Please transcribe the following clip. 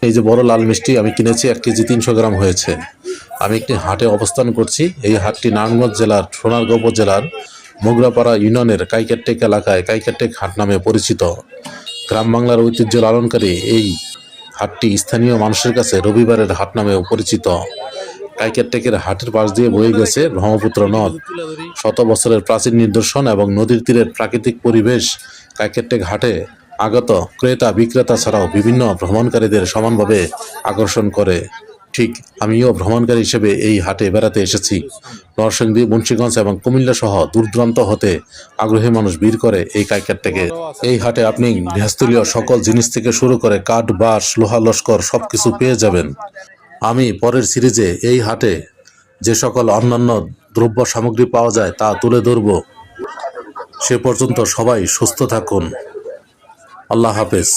এই যে বড় লাল মিষ্টি আমি কিনেছি 1 কেজি 300 গ্রাম হয়েছে। আমি একটি হাটে অবস্থান করছি। এই হাটটি নারায়ণগঞ্জ জেলার সোনারগাঁও উপজেলার মোগরাপাড়া ইউনিয়নের কাইকারটেক এলাকায় কাইকারটেক হাট নামে পরিচিত। গ্রাম বাংলার ঐতিহ্য লালনকারী এই হাটটি স্থানীয় মানুষের কাছে রবিবারের হাট নামেও পরিচিত। কাইকারটেকের হাটের পাশ দিয়ে বয়ে গেছে ব্রহ্মপুত্র নদ। শত বছরের প্রাচীন নিদর্শন এবং নদীর তীরের প্রাকৃতিক পরিবেশ কাইকারটেক হাটে আগত ক্রেতা বিক্রেতা ছাড়াও বিভিন্ন ভ্রমণকারীদের সমানভাবে আকর্ষণ করে। ঠিক আমিও ভ্রমণকারী হিসেবে এই হাটে বেড়াতে এসেছি। নরসিংদী, মুন্সিগঞ্জ এবং কুমিল্লা সহ দূর দূরান্ত হতে আগ্রহী মানুষ ভিড় করে এই কাইকারটেকে। এই হাটে আপনি গৃহস্থলীয় সকল জিনিস থেকে শুরু করে কাঠ, বাঁশ, লোহা লস্কর সবকিছু পেয়ে যাবেন। আমি পরের সিরিজে এই হাটে যে সকল অন্যান্য দ্রব্য সামগ্রী পাওয়া যায় তা তুলে ধরব। সে পর্যন্ত সবাই সুস্থ থাকুন। আল্লাহ হাফেজ।